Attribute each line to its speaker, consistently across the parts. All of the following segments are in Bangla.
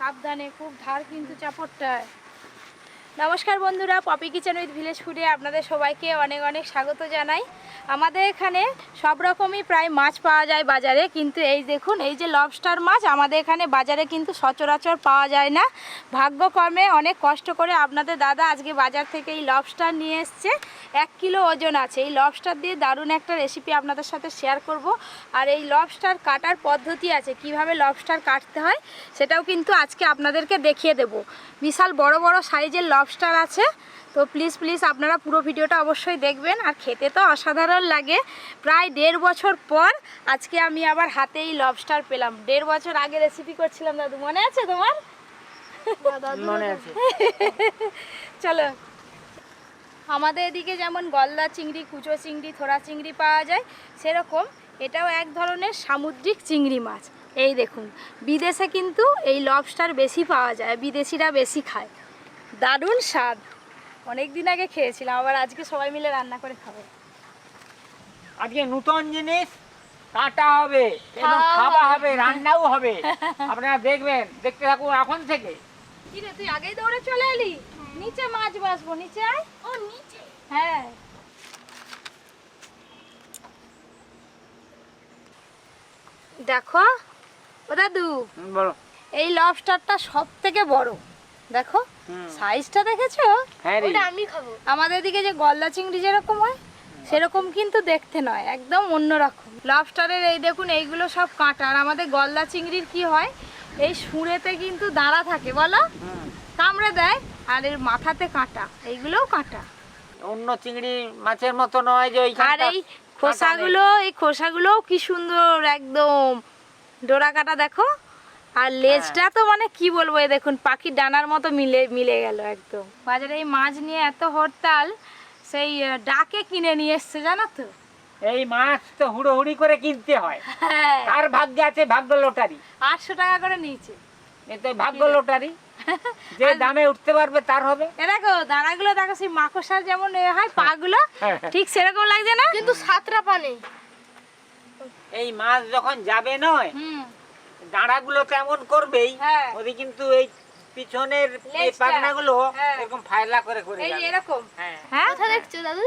Speaker 1: সাবধানে, খুব ধার কিন্তু চাপড়টায়। নমস্কার বন্ধুরা, পপি কিচেন উইথ ভিলেজ ফুডে আপনাদের সবাইকে অনেক অনেক স্বাগত জানাই। আমাদের এখানে সব রকমই প্রায় মাছ পাওয়া যায় বাজারে, কিন্তু এই দেখুন, এই যে লবস্টার মাছ আমাদের এখানে বাজারে কিন্তু সচরাচর পাওয়া যায় না। ভাগ্যক্রমে অনেক কষ্ট করে আপনাদের দাদা আজকে বাজার থেকে এই লবস্টার নিয়ে এসছে। 1 কিলো ওজন আছে। এই লবস্টার দিয়ে দারুণ একটা রেসিপি আপনাদের সাথে শেয়ার করব। আর এই লবস্টার কাটার পদ্ধতি আছে, কিভাবে লবস্টার কাটতে হয় সেটাও কিন্তু আজকে আপনাদেরকে দেখিয়ে দেব। বিশাল বড় বড় সাইজের লবস্টার আছে, তো প্লিজ আপনারা পুরো ভিডিওটা অবশ্যই দেখবেন। আর খেতে তো অসাধারণ লাগে। প্রায় 1.5 বছর পর আজকে আমি আবার হাতে এই লবস্টার পেলাম। 1.5 বছর আগে রেসিপি করছিলাম, দাদু মনে আছে তোমার?
Speaker 2: মনে আছে।
Speaker 1: চলো, আমাদের এদিকে যেমন গলদা চিংড়ি, কুচো চিংড়ি, থোড়া চিংড়ি পাওয়া যায়, সেরকম এটাও এক ধরনের সামুদ্রিক চিংড়ি মাছ। এই দেখুন, বিদেশে কিন্তু এই লবস্টার বেশি পাওয়া যায়, বিদেশিরা বেশি খায়। দারুণ স্বাদ, অনেক দিন আগে খেয়েছিলাম, আবার আজকে সবাই মিলে রান্না করে খাবো।
Speaker 2: আজকে নতুন জিনিস কাটা হবে এবং খাওয়া হবে, রান্নাও হবে। আপনারা দেখবেন, দেখতে থাকুন এখন থেকে।
Speaker 1: কি রে, তুই আগেই দৌড়ে চলে এলি? নিচে মাছ বাসবো, নিচে আয়। ও নিচে? হ্যাঁ। দেখো ও দাদু,
Speaker 2: বলো।
Speaker 1: এই লবস্টারটা সব থেকে বড়, দেখো সাইজটা দেখেছো?
Speaker 2: হ্যাঁ রে,
Speaker 1: ওটা আমি খাবো। আমাদের দিকে যে গলদা চিংড়ি যেরকম হয় সেরকম কিন্তু দেখতে নয়, একদম অন্যরকম। লবস্টারের এই দেখুন, এইগুলো সব কাঁটা। আর আমাদের গলদা চিংড়ির কি হয়, এই সুরেতে কিন্তু দাঁড়া থাকে, বলো, কামড়ে দেয়, আর এর মাথাতে কাঁটা, এইগুলোও কাঁটা।
Speaker 2: অন্য চিংড়ি মাছের মতো নয় যে
Speaker 1: আর এই খোসাগুলোও কি সুন্দর, একদম ডোরা কাটা, দেখো। আর লেজটা তো মানে কি বলবো, এই দেখুন পাখির ডানার মতো মিলে গেল একদম। বাজারে এই মাছ নিয়ে এত হরতাল, সেই ডাকে কিনে নিয়ে এসছে, জানো তো।
Speaker 2: এই মাছ তো হুড়োহুড়ি করে কিনতে হয়। তার ভাগ্যে আছে ভাগ্য লটারি।
Speaker 1: 800 টাকা করে নিয়েছে।
Speaker 2: এতে ভাগ্য লটারি, যে দামে উঠতে পারবে তার হবে।
Speaker 1: এ দেখো দানাগুলো, দেখো সেই মাকড়সার যেমন হয় পাগুলো, ঠিক সেরকম লাগছে না, কিন্তু সাতটা পা নেই।
Speaker 2: এই মাছ যখন যাবে নয়, দাঁড়াগুলো কেমন করবেই, ওদি কিন্তু এই পিছনের এই পাখনাগুলো এরকম ফায়লা করে
Speaker 1: এই
Speaker 2: যাবে।
Speaker 1: এরকম।
Speaker 2: হ্যাঁ।
Speaker 1: কোথা দেখছো দাদু?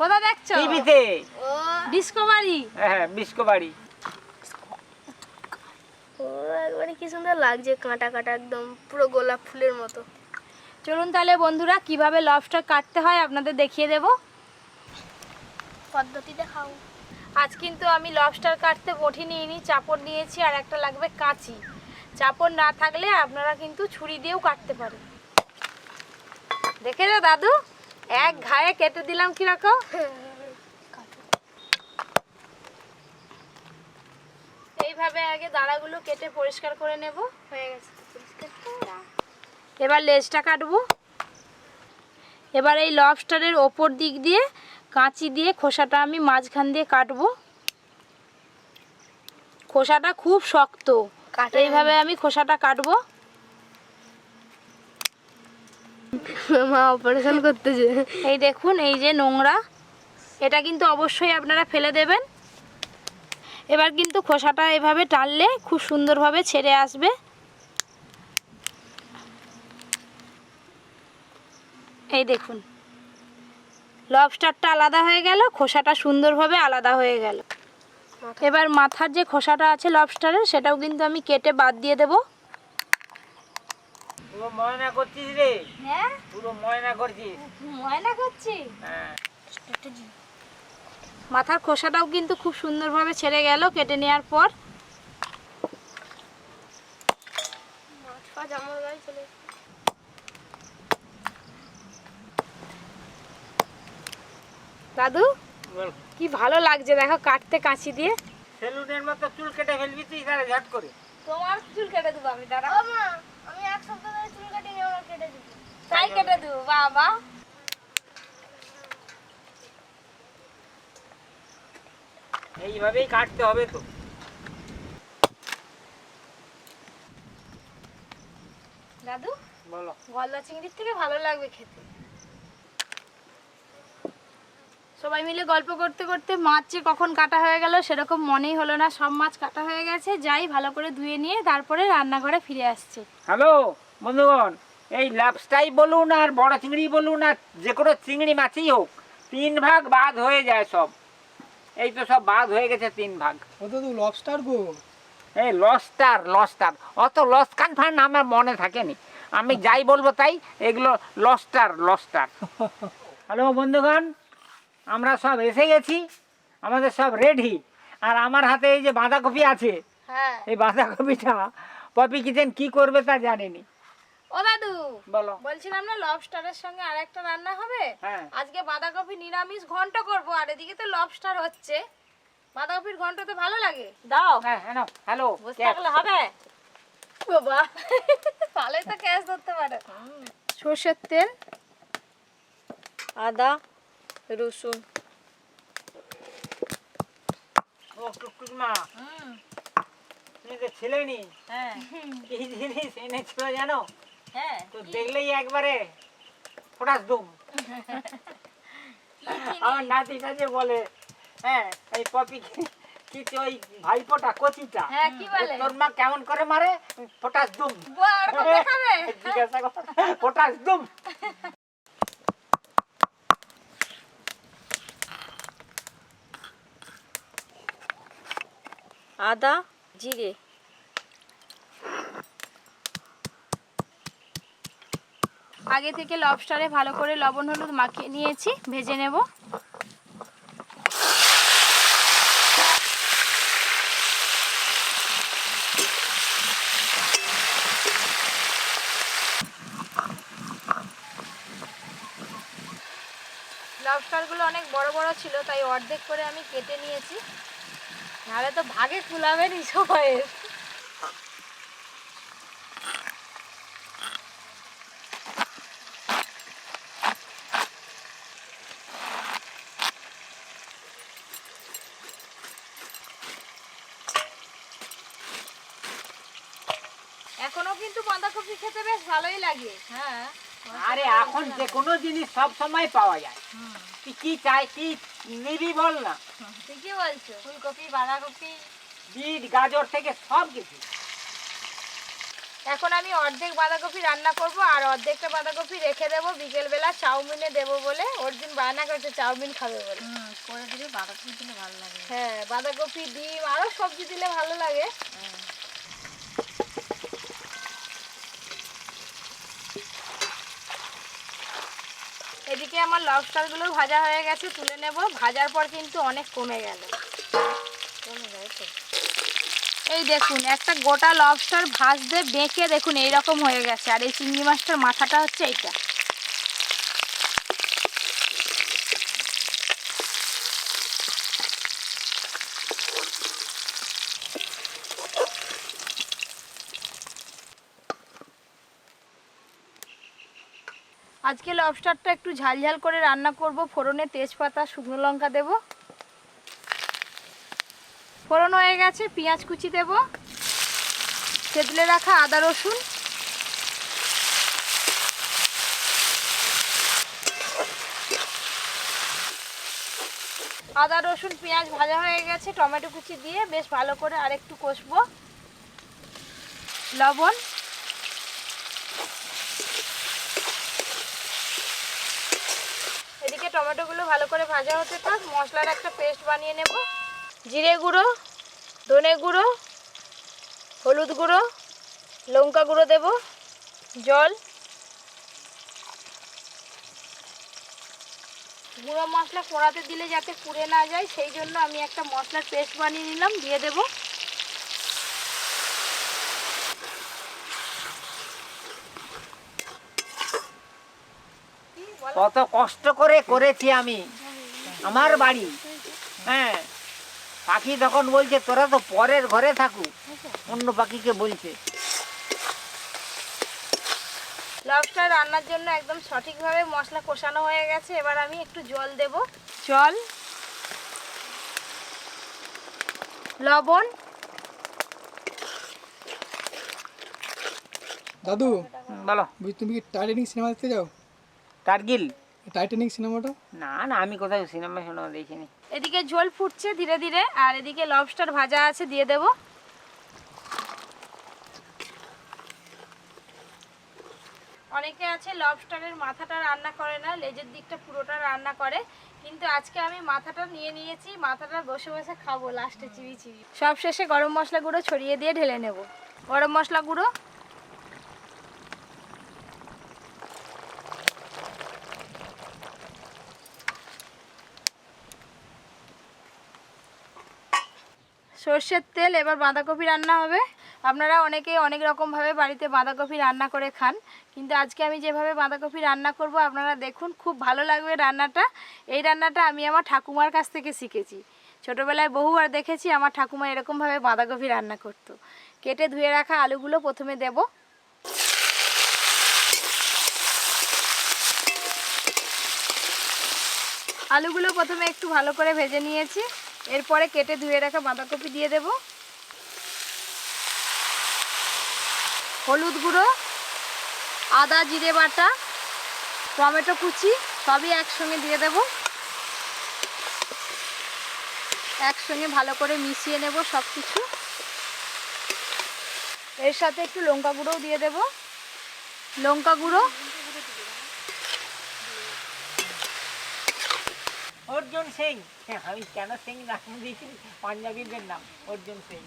Speaker 1: কোথা দেখছো?
Speaker 2: টিভিতে।
Speaker 1: ও ডিসকভারি।
Speaker 2: হ্যাঁ, ডিসকভারি।
Speaker 3: ও একবারে কি সুন্দর লাগছে, কাঁটা কাঁটা, একদম পুরো গোলাপ ফুলের মতো।
Speaker 1: চলুন তাহলে বন্ধুরা, কিভাবে লবস্টার কাটতে হয় আপনাদের দেখিয়ে দেব।
Speaker 3: পদ্ধতি দেখাও।
Speaker 1: আজ কিন্তু আমি লবস্টার কাটতে বটি নিইনি, চাপড় নিয়েছি, আর একটা লাগবে কাঁচি। চাপড় না থাকলে আপনারা কিন্তু ছুরি দিয়েও কাটতে পারেন। দেখে যা দাদু, এক ঘায়ে কেটে দিলাম কিরকম। এইভাবে আগে দাঁড়াগুলো কেটে পরিষ্কার করে নেব।
Speaker 3: হয়ে গেছে পরিষ্কার করা।
Speaker 1: এবার লেজটা কাটবো। এবার এই লবস্টারের ওপর দিক দিয়ে কাঁচি দিয়ে খোসাটা আমি মাঝখান দিয়ে কাটবো। খোসাটা খুব শক্ত, এইভাবে আমি খোসাটা কাটবো।
Speaker 3: মা অপারেশন করতেছে।
Speaker 1: এই দেখুন, এই যে নোংরা, এটা কিন্তু অবশ্যই আপনারা ফেলে দেবেন। এবার কিন্তু খোসাটা এভাবে টানলে খুব সুন্দরভাবে ছেড়ে আসবে। এই দেখুন, লবস্টারটা আলাদা হয়ে গেল, খোসাটা সুন্দরভাবে আলাদা হয়ে গেল। এবার মাথার যে খোসাটা আছে লবস্টারের, সেটাও কিন্তু আমি কেটে বাদ দিয়ে দেব।
Speaker 2: পুরো ময়না করছিস রে।
Speaker 1: হ্যাঁ,
Speaker 2: পুরো ময়না করছিস।
Speaker 1: ময়না করছি।
Speaker 2: হ্যাঁ।
Speaker 1: মাথার খোসাটাও কিন্তু খুব সুন্দরভাবে ছেড়ে গেল কেটে নেওয়ার পর।
Speaker 3: মাছ পা জামার গায়ে চলে।
Speaker 1: দাদু কি ভালো লাগছে দেখো কাটতে কাঁচি দিয়ে।
Speaker 2: সেলুনের মতো চুল কেটে ফেলবি তুই তাহলে ঝট করে।
Speaker 1: তোমার চুল কেটে দেবো আমি, দাঁড়াও।
Speaker 3: ও মা, আমি 1 সপ্তাহ ধরে চুল কাটিনি, আমার কেটে দিবি।
Speaker 1: তাই কেটে দেবো, বাবা।
Speaker 2: এইভাবেই কাটতে হবে তো।
Speaker 1: দাদু
Speaker 2: বলো।
Speaker 1: গলদা চিংড়ির থেকে ভালো লাগবে খেতে। সবাই মিলে গল্প করতে করতে মাছ যে কখন কাটা হয়ে গেল সেরকম মনেই হলো না, সব মাছ কাটা হয়ে গেছে। যাই ভালো করে ধুয়ে নিয়ে তারপরে রান্নাঘরে ফিরে আসছি।
Speaker 2: হ্যালো বন্ধুগণ, এই লবস্টারই বলুন আর বড় চিংড়ি বলুন আর যে কোনো চিংড়ি মাছই হোক, 3 ভাগ বাদ হয়ে যায় সব। এই তো সব বাদ হয়ে গেছে 3 ভাগ।
Speaker 4: ওটা তো লবস্টার গো।
Speaker 2: এই লস্টার অত লস কনফার্ম আমার মনে থাকেনি, আমি যাই বলবো তাই, এগুলো লস্টার। হ্যালো বন্ধুগণ, আমরা সব এসে গেছি, আমাদের সব রেডি। আর আমার হাতে এই যে বাঁধাকপি আছে,
Speaker 1: হ্যাঁ
Speaker 2: এই বাঁধাকপিটা পপি কিচেন কি করবে তা জানেনি।
Speaker 1: ও দাদু
Speaker 2: বলো।
Speaker 1: বলছিলাম না লবস্টারের সঙ্গে আরেকটা রান্না হবে।
Speaker 2: হ্যাঁ।
Speaker 1: আজকে বাঁধাকপি নিরামিষ ঘন্ট করব, আর এদিকে তো লবস্টার হচ্ছে। বাঁধাকপির ঘন্ট তো ভালো লাগে, দাও।
Speaker 2: হ্যাঁ হ্যালো,
Speaker 1: বুঝতে পারলে হবে বাবা। ভালোই তো ক্যাশ ধরতে পারে। সর্ষের তেল, আদা, রসুন।
Speaker 2: ও টুকটুক মা, তুমি তো ছিলেনি,
Speaker 1: হ্যাঁ
Speaker 2: কি জিনিস এনেছিল জানো?
Speaker 1: হ্যাঁ
Speaker 2: তো দেখলেই একবারে ফটাস দুম। আমার নাতিটা যে বলে, হ্যাঁ এই পপি কি ওই ভাইপোটা কচিটা,
Speaker 1: হ্যাঁ কি বলে?
Speaker 2: তোর মা কেমন করে মারে? ফটাস দুম।
Speaker 1: বড় করে দেখাবে।
Speaker 2: জিজ্ঞাসা কর, ফটাস দুম।
Speaker 1: আদা, জিরে, আগে থেকে লবস্টারে ভালো করে লবণ হলুদ মাখিয়ে নিয়েছি, ভেজে নেব। লবস্টারগুলো অনেক বড় বড় ছিল, তাই অর্ধেক করে আমি কেটে নিয়েছি, নাহলে তো ভাগে কুলাবে নি সবাই। এখনো কিন্তু বাঁধাকপি খেতে বেশ ভালোই লাগে। হ্যাঁ
Speaker 2: আরে এখন যে কোনো জিনিস সব সময় পাওয়া যায়, তুই কি চাই, কি নিবি বল না।
Speaker 1: ঠিকই বলছো, ফুলকপি, বাঁধাকপি,
Speaker 2: বিট গাজর থেকে সব কিছু।
Speaker 1: এখন আমি অর্ধেক বাঁধাকপি রান্না করব, আর অর্ধেকটা বাঁধাকপি রেখে দেবো বিকেলবেলা চাউমিনে দেবো বলে। অর্জুন বায়না করছে চাউমিন খাবে বলে। করে দিলে বাঁধাকপি দিলে ভালো লাগে। হ্যাঁ বাঁধাকপি, ডিম, আরও সবজি দিলে ভালো লাগে। এদিকে আমার লবস্টারগুলো ভাজা হয়ে গেছে, তুলে নেব। ভাজার পর কিন্তু অনেক কমে গেল। এই দেখুন, একটা গোটা লবস্টার ভাজতে বেঁকে দেখুন এইরকম হয়ে গেছে। আর এই চিংড়ি মাছটার মাথাটা হচ্ছে এইটা। আজকে লবস্টারটা একটু ঝালঝাল করে রান্না করব। ফোড়নে তেজপাতা, শুকনো লঙ্কা দেব। ফোড়ন হয়ে গেছে, পেঁয়াজ কুচি দেব, থেতলে রাখা আদা রসুন, আদা রসুন পেঁয়াজ ভাজা হয়ে গেছে, টমেটো কুচি দিয়ে বেশ ভালো করে আরেকটু কষবো। লবণ, এদিকে টমেটোগুলো ভালো করে ভাজা হতে থাক। মশলার একটা পেস্ট বানিয়ে নেব। জিরে গুঁড়ো, ধনে গুঁড়ো, হলুদ গুঁড়ো, লঙ্কা গুঁড়ো দেব, জল, গুঁড়ো মশলা কড়াতে দিলে যাতে পুড়ে না যায় সেই জন্য আমি একটা মশলার পেস্ট বানিয়ে নিলাম, দিয়ে দেব।
Speaker 2: কত কষ্ট করে করেছি আমি আমার বাড়ি। হ্যাঁ, পাখি তখন বলছে তোরা তো পরের ঘরে থাকু, অন্য পাখিকে বলছে।
Speaker 1: লবস্টার রান্নার জন্য একদম সঠিকভাবে মশলা কষানো হয়ে গেছে। এবার আমি একটু জল দেব। জল, লবণ।
Speaker 4: দাদু
Speaker 2: বলো।
Speaker 4: তুমি কি টাইটানিক সিনেমা দেখতে যাও?
Speaker 2: কার্গিল?
Speaker 4: টাইটানিক সিনেমাটা?
Speaker 2: না না, আমি কোথায় সিনেমা দেখিনি।
Speaker 1: এদিকে ঝোল ফুটছে ধীরে ধীরে, আর এদিকে লবস্টার ভাজা আছে, দিয়ে দেব। অনেকে আছে লবস্টারের মাথাটা রান্না করে না, লেজের দিকটা পুরোটা রান্না করে, কিন্তু আজকে আমি মাথাটা নিয়ে নিয়েছি, মাথাটা বসে বসে খাবো লাস্টে চিবি চিবি। সব শেষে গরম মশলা গুঁড়ো ছড়িয়ে দিয়ে ঢেলে নেব। গরম মশলা গুঁড়ো, সর্ষের তেল। এবার বাঁধাকপি রান্না হবে। আপনারা অনেকেই অনেক রকমভাবে বাড়িতে বাঁধাকপি রান্না করে খান, কিন্তু আজকে আমি যেভাবে বাঁধাকপি রান্না করব আপনারা দেখুন, খুব ভালো লাগবে রান্নাটা। এই রান্নাটা আমি আমার ঠাকুমার কাছ থেকে শিখেছি। ছোটোবেলায় বহুবার দেখেছি আমার ঠাকুমা এরকমভাবে বাঁধাকপি রান্না করতো। কেটে ধুয়ে রাখা আলুগুলো প্রথমে দেব। আলুগুলো প্রথমে একটু ভালো করে ভেজে নিয়েছি, এরপরে কেটে ধুয়ে রাখা বাঁধাকপি দিয়ে দেব। হলুদ গুঁড়ো, আদা জিরে বাটা, টমেটো কুচি সবই একসঙ্গে দিয়ে দেব। একসঙ্গে ভালো করে মিশিয়ে নেব সব কিছু। এর সাথে একটু লঙ্কা গুঁড়োও দিয়ে দেব। লঙ্কা গুঁড়ো,
Speaker 2: অর্জুন সিং। আমি কেন সিং নাম দিয়েছি, পাঞ্জাবিদের নাম অর্জুন সিং।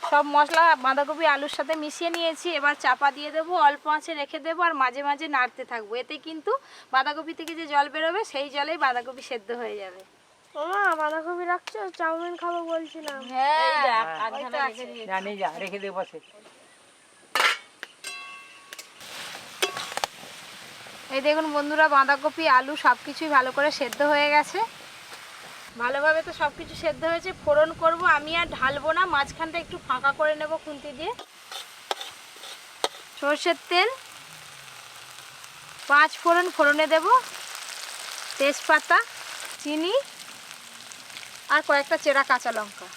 Speaker 1: সব মশলা বাঁধাকপি আলুর সাথে মিশিয়ে নিয়েছি। এবার চাপা দিয়ে দেবো, অল্প আঁচে রেখে দেবো, আর মাঝে মাঝে নাড়তে থাকবো। এতে কিন্তু বাঁধাকপি থেকে যে জল বেরোবে সেই জলেই বাঁধাকপি সেদ্ধ হয়ে যাবে।
Speaker 3: মামা বাঁধাকপি রাখছো, চাউমিন খাবো বলছিলাম।
Speaker 2: জানি যা, রেখে দেবো বসে।
Speaker 1: এই দেখুন বন্ধুরা, বাঁধাকপি আলু সব কিছুই ভালো করে সেদ্ধ হয়ে গেছে। ভালোভাবে তো সব কিছু সেদ্ধ হয়েছে। ফোড়ন করব, আমি আর ঢালবো না, মাঝখানটা একটু ফাঁকা করে নেব খুন্তি দিয়ে। সর্ষের তেল, 5 ফোড়ন, ফোড়নে দেব তেজপাতা, চিনি আর কয়েকটা চেরা কাঁচা লঙ্কা।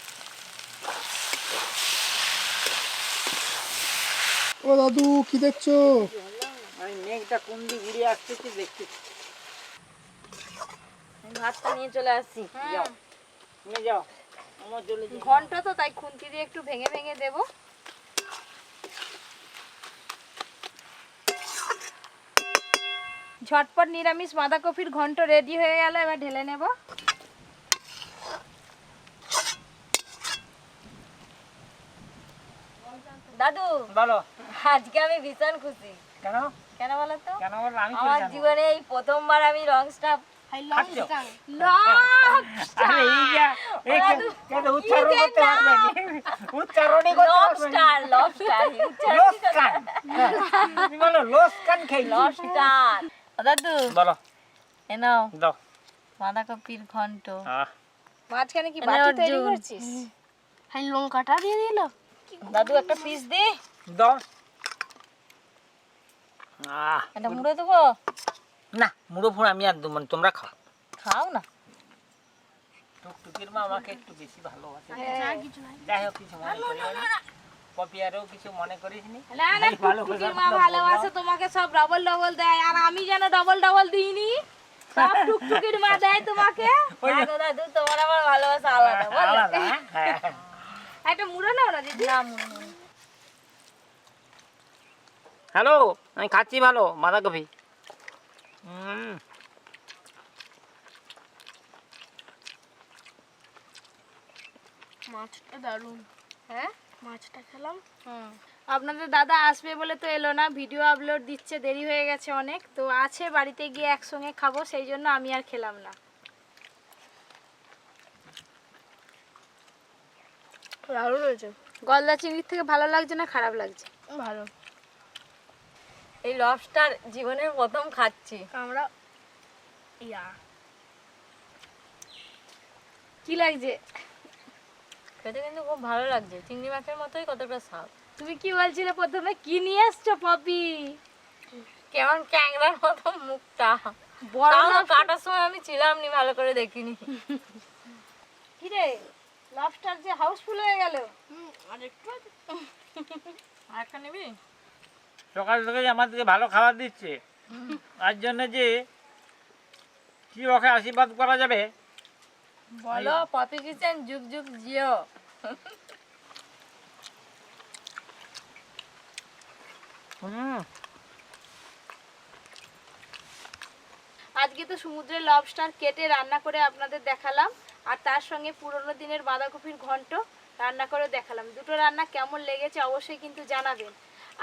Speaker 4: ও দাদু কি দেখছো?
Speaker 2: আমি মেঘটা কোন দিকে ঘুরে আসতেছি দেখছি।
Speaker 1: ভাতটা নিয়ে চলে আসছি।
Speaker 2: যাও নিয়ে যাও, আমার চলে যাও।
Speaker 1: ঘন্ট তো, তাই খুন্তি দিয়ে একটু ভেঙে ভেঙে দেব। ঝটপট নিরামিষ বাঁধাকপির ঘন্ট রেডি হয়ে গেল। এবার ঢেলে নেব। দাদু
Speaker 2: বলো।
Speaker 1: আজকে আমি ভীষণ খুশি।
Speaker 2: কেন?
Speaker 1: কেন বলো তো?
Speaker 2: কেন বলো? আমি
Speaker 1: আমার জীবনে এই প্রথমবার আমি লং স্টাফ
Speaker 2: খাচ্ছো?
Speaker 1: লবস্টার
Speaker 2: আরে এই যা, এই কেন উচ্চারণ করতে পারবে না? উচ্চারণই করতে পারবে না।
Speaker 1: লবস্টার
Speaker 2: লস্কান। তুমি বলো লস্কান খাই।
Speaker 1: লবস্টার। দাদু
Speaker 2: বলো।
Speaker 1: এ নাও
Speaker 2: দাও।
Speaker 1: বাঁধাকপির ঘন্ট।
Speaker 2: আহ,
Speaker 1: মাঝখানে কি বাটি তৈরি করছিস?
Speaker 3: হাই লঙ্কাটা দিয়ে দিল।
Speaker 1: দাদু একটা পিস দে।
Speaker 2: দাও।
Speaker 1: এটা মুড়ে দেবো?
Speaker 2: না, মুড়ো ফুড়ো আমি আর দেবো না, তোমরা খাও।
Speaker 1: খাও না।
Speaker 2: টুকটুকির মা আমাকে একটু বেশি ভালোবাসে। যাই হোক, কিছু মনে করিস না। পপি আরও কিছু মনে করিস নি।
Speaker 1: না না, টুকটুকির মা ভালোবাসে তোমাকে, সব ডবল ডবল দেয়, আর আমি যেন ডবল ডবল দিইনি, সব টুকটুকির মা দেয় তোমাকে। দাদু তোমার আমার ভালোবাসা আলাদা,
Speaker 2: আলাদা, হ্যাঁ।
Speaker 1: একটা মুড়ো নাও না দিদি। না মুড়ো।
Speaker 2: হ্যালো, আমি খাচ্ছি ভালো বাঁধাকপি।
Speaker 3: মাছটা দারুণ।
Speaker 1: হ্যাঁ,
Speaker 3: মাছটা খেলাম।
Speaker 1: আপনাদের দাদা আসবে বলে তো এলো না, ভিডিও আপলোড দিচ্ছে, দেরি হয়ে গেছে অনেক, তো আছে বাড়িতে গিয়ে একসঙ্গে খাবো, সেই জন্য আমি আর খেলাম না।
Speaker 3: দারুণ হয়েছে।
Speaker 1: গলদা চিংড়ির থেকে ভালো লাগছে না খারাপ লাগছে?
Speaker 3: ভালো।
Speaker 1: এই লবস্টার জীবনের প্রথম খাচ্ছি
Speaker 3: আমরা ইয়া
Speaker 1: কি লাগছে?
Speaker 5: খেতে কিন্তু খুব ভালো লাগছে, চিংড়ি মাছের মতোই কতটা স্বাদ।
Speaker 1: তুমি কি বলছিলে প্রথমে, কি নিয়ে এসছো পপি?
Speaker 5: কেমন ক্যাংরার মতো মুখটা,
Speaker 1: বড়
Speaker 5: তাও না
Speaker 1: lobster-
Speaker 5: কাটার সময় আমি ছিলাম নি, ভালো করে দেখিনি।
Speaker 1: কি রে, লবস্টার যে হাউসফুল হয়ে গেল।
Speaker 3: আর একটু
Speaker 5: আরেকটা নিবি?
Speaker 2: সকাল থেকে যে আমাদেরকে ভালো খাবার দিচ্ছে, তার জন্য যে কি ওকে আশীর্বাদ করা যাবে?
Speaker 5: বলো পপি কিচেন যুগ যুগ জিও।
Speaker 1: আজকে তো সমুদ্রের লবস্টার কেটে রান্না করে আপনাদের দেখালাম, আর তার সঙ্গে পুরোনো দিনের বাঁধাকপির ঘন্ট রান্না করে দেখালাম। দুটো রান্না কেমন লেগেছে অবশ্যই কিন্তু জানাবেন।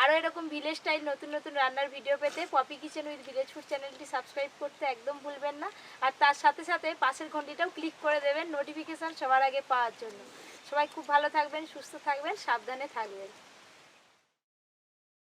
Speaker 1: আরও এরকম ভিলেজ স্টাইল নতুন নতুন রান্নার ভিডিও পেতে Popy kitchen with village food চ্যানেলটি সাবস্ক্রাইব করতে একদম ভুলবেন না। আর তার সাথে সাথে পাশের ঘন্টিটাও ক্লিক করে দেবেন নোটিফিকেশান সবার আগে পাওয়ার জন্য। সবাই খুব ভালো থাকবেন, সুস্থ থাকবেন, সাবধানে থাকবেন।